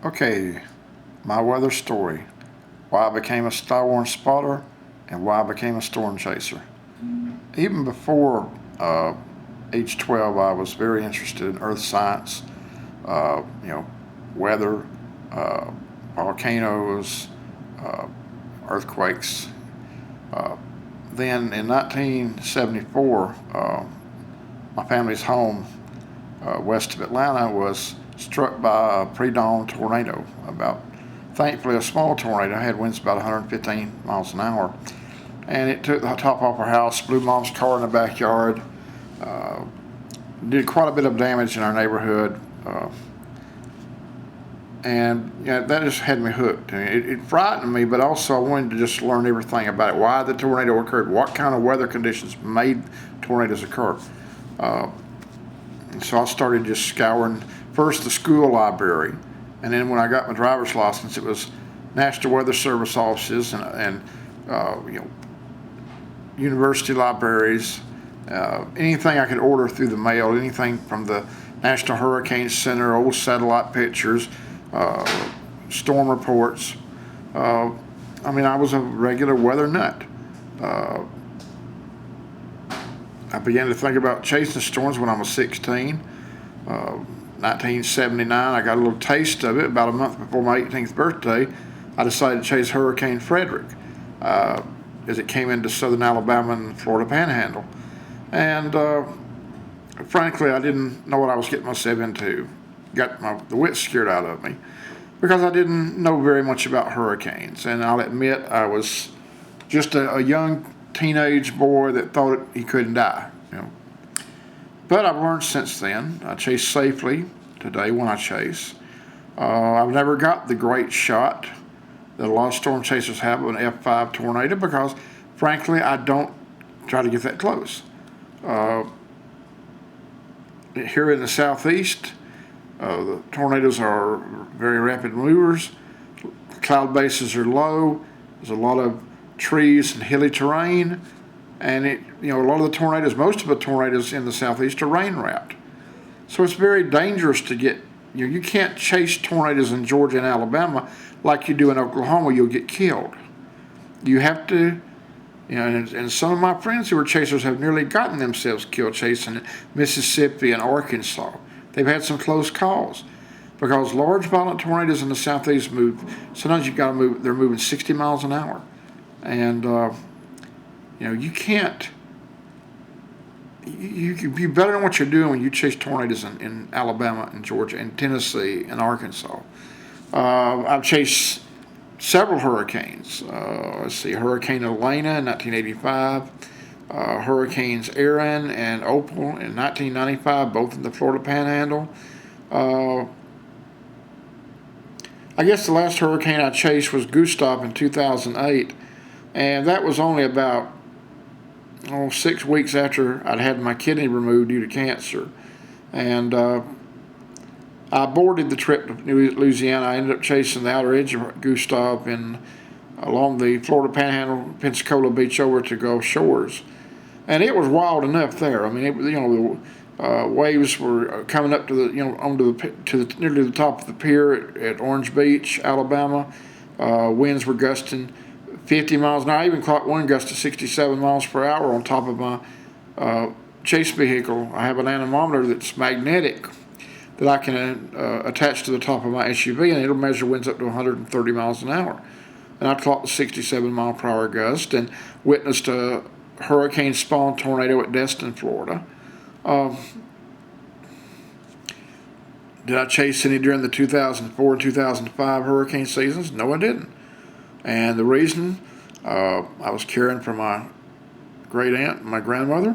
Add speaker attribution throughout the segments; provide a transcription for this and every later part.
Speaker 1: Okay, my weather story. Why I became a Skywarn spotter and why I became a storm chaser. Even before age 12, I was very interested in earth science, uh, you know, weather, uh, volcanoes, uh, earthquakes. Uh, then in 1974, my family's home west of Atlanta was struck by a pre-dawn tornado. Thankfully, a small tornado. Had winds about 115 miles an hour, and it took the top off our house, blew Mom's car in the backyard, uh, did quite a bit of damage in our neighborhood, and that just had me hooked. It frightened me, but also I wanted to just learn everything about it, why the tornado occurred, what kind of weather conditions made tornadoes occur. Uh, and so I started just scouring first the school library, and then when I got my driver's license, it was National Weather Service offices and university libraries, anything I could order through the mail, anything from the National Hurricane Center, old satellite pictures, uh, storm reports. Uh, I was a regular weather nut. Uh, I began to think about chasing storms when I was 16. 1979, I got a little taste of it. About a month before my 18th birthday, I decided to chase Hurricane Frederick as it came into southern Alabama and Florida Panhandle. And frankly, I didn't know what I was getting myself into. Got the wits scared out of me because I didn't know very much about hurricanes. And I'll admit, I was just a young teenage boy that thought he couldn't die. But I've learned since then. I chase safely today when I chase. I've never got the great shot that a lot of storm chasers have of an F5 tornado because, frankly, I don't try to get that close. Uh, Here in the southeast, the tornadoes are very rapid movers. Cloud bases are low. There's a lot of trees and hilly terrain. And a lot of the tornadoes, most of the tornadoes in the southeast are rain wrapped. So it's very dangerous to get, you can't chase tornadoes in Georgia and Alabama like you do in Oklahoma. You'll get killed. You have to, and some of my friends who are chasers have nearly gotten themselves killed chasing Mississippi and Arkansas. They've had some close calls because large violent tornadoes in the southeast sometimes you've got to move, they're moving 60 miles an hour. And, you can't. You better know what you're doing when you chase tornadoes in Alabama and Georgia and Tennessee and Arkansas. I've chased several hurricanes. Let's see, Hurricane Elena in 1985, Hurricanes Erin and Opal in 1995, both in the Florida Panhandle. I guess the last hurricane I chased was Gustav in 2008, and that was only about 6 weeks after I'd had my kidney removed due to cancer. And I aborted the trip to Louisiana. I ended up chasing the outer edge of Gustav along the Florida Panhandle, Pensacola Beach over to Gulf Shores. And it was wild enough there. The waves were coming up to nearly the top of the pier at Orange Beach, Alabama. Winds were gusting 50 miles an hour. I even caught one gust of 67 miles per hour on top of my chase vehicle. I have an anemometer that's magnetic that I can attach to the top of my SUV, and it'll measure winds up to 130 miles an hour. And I caught the 67 mile per hour gust and witnessed a hurricane spawn tornado at Destin, Florida. Did I chase any during the 2004 and 2005 hurricane seasons? No, I didn't. And the reason, I was caring for my great aunt and my grandmother,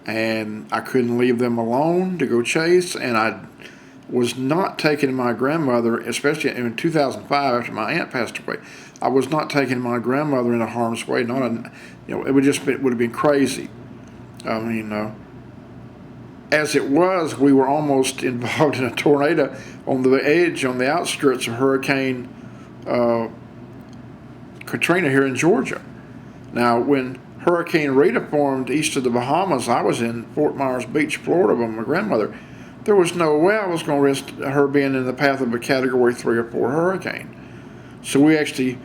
Speaker 1: and I couldn't leave them alone to go chase, and I was not taking my grandmother, especially in 2005 after my aunt passed away. I was not taking my grandmother into harm's way. It would have been crazy. As it was, we were almost involved in a tornado on the outskirts of Hurricane Katrina here in Georgia. Now, when Hurricane Rita formed east of the Bahamas, I was in Fort Myers Beach, Florida with my grandmother. there was no way I was going to risk her being in the path of a Category 3 or 4 hurricane. So we actually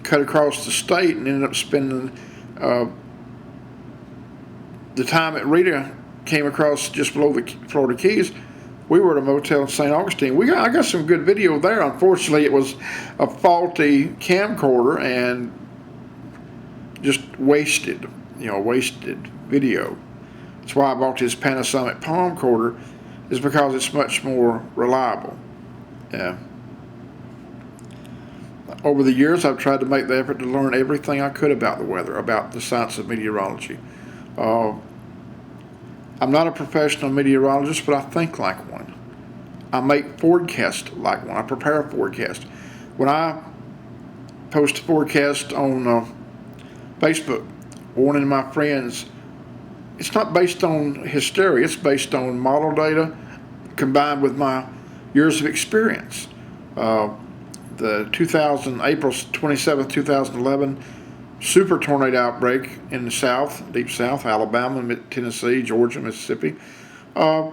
Speaker 1: cut across the state and ended up spending the time that Rita came across just below the Florida Keys. We were at a motel in St. Augustine. I got some good video there. Unfortunately, it was a faulty camcorder and just wasted video. That's why I bought this Panasonic palm quarter, is because it's much more reliable. Yeah. Over the years, I've tried to make the effort to learn everything I could about the weather, about the science of meteorology. I'm not a professional meteorologist, but I think like one. I make forecasts like one. I prepare a forecast. When I post a forecast on Facebook, warning my friends, it's not based on hysteria. It's based on model data combined with my years of experience. The April 27th, 2011 super tornado outbreak in the South, deep South, Alabama, Tennessee, Georgia, Mississippi. I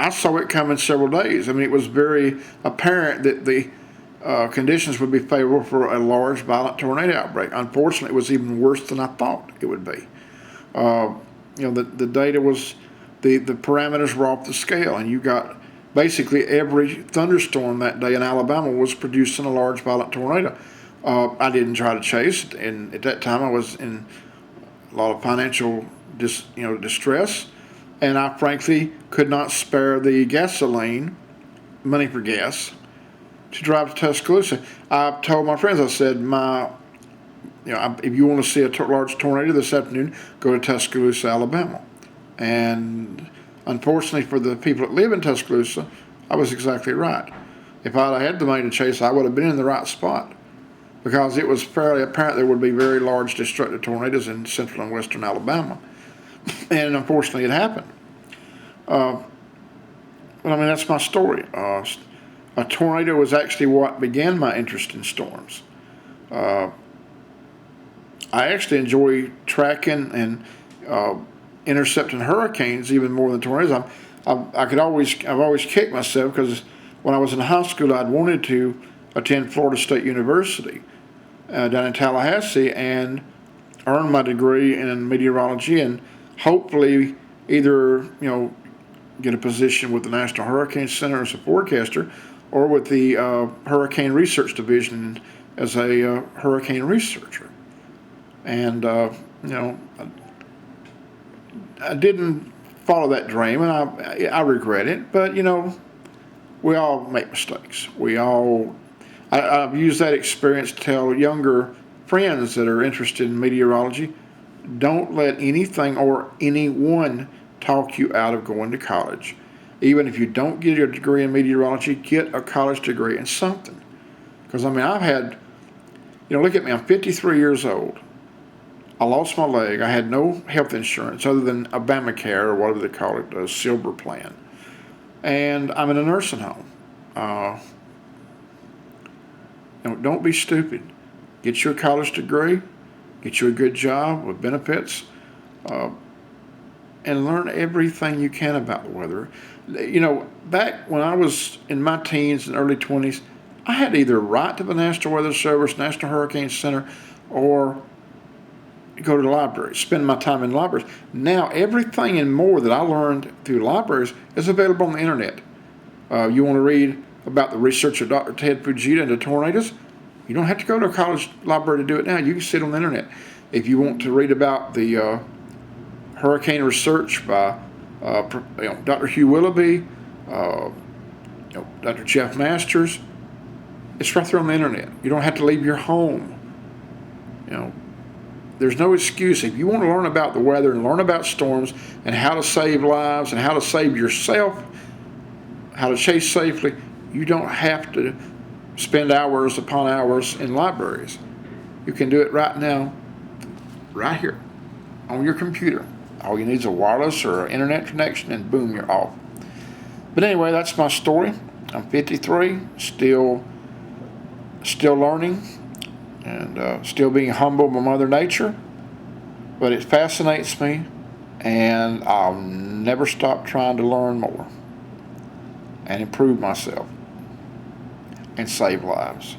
Speaker 1: saw it coming several days. I mean, it was very apparent that the conditions would be favorable for a large, violent tornado outbreak. Unfortunately, it was even worse than I thought it would be. The data was, the parameters were off the scale, and you got basically every thunderstorm that day in Alabama was producing a large, violent tornado. I didn't try to chase it, and at that time I was in a lot of financial distress, and I frankly could not spare the gasoline, money for gas, to drive to Tuscaloosa. I told my friends, I said, if you want to see a large tornado this afternoon, go to Tuscaloosa, Alabama. And unfortunately for the people that live in Tuscaloosa, I was exactly right. If I'd had the money to chase, I would have been in the right spot, because it was fairly apparent there would be very large destructive tornadoes in central and western Alabama. And unfortunately it happened. That's my story. A tornado was actually what began my interest in storms. I actually enjoy tracking and intercepting hurricanes even more than tornadoes. I've always kicked myself, because when I was in high school, I'd wanted to attend Florida State University down in Tallahassee and earn my degree in meteorology, and hopefully either get a position with the National Hurricane Center as a forecaster, or with the Hurricane Research Division as a hurricane researcher. And I didn't follow that dream, and I regret it. But we all make mistakes. I've used that experience to tell younger friends that are interested in meteorology, don't let anything or anyone talk you out of going to college. Even if you don't get a degree in meteorology, get a college degree in something. Because I've had, look at me, I'm 53 years old. I lost my leg. I had no health insurance other than Obamacare, or whatever they call it, a silver plan. And I'm in a nursing home. Don't be stupid. Get you a college degree, get you a good job with benefits, and learn everything you can about the weather. Back when I was in my teens and early 20s, I had to either write to the National Weather Service, National Hurricane Center, or go to the library, spend my time in libraries. Now, everything and more that I learned through libraries is available on the internet. You want to read about the research of Dr. Ted Fujita into tornadoes? You don't have to go to a college library to do it now. You can sit on the internet. If you want to read about the hurricane research by Dr. Hugh Willoughby, Dr. Jeff Masters, it's right there on the internet. You don't have to leave your home. There's no excuse. If you want to learn about the weather and learn about storms and how to save lives and how to save yourself, how to chase safely, you don't have to spend hours upon hours in libraries. You can do it right now, right here, on your computer. All you need is a wireless or an internet connection, and boom, you're off. But anyway, that's my story. I'm 53, still learning, and still being humbled by Mother Nature. But it fascinates me, and I'll never stop trying to learn more and improve myself and save lives.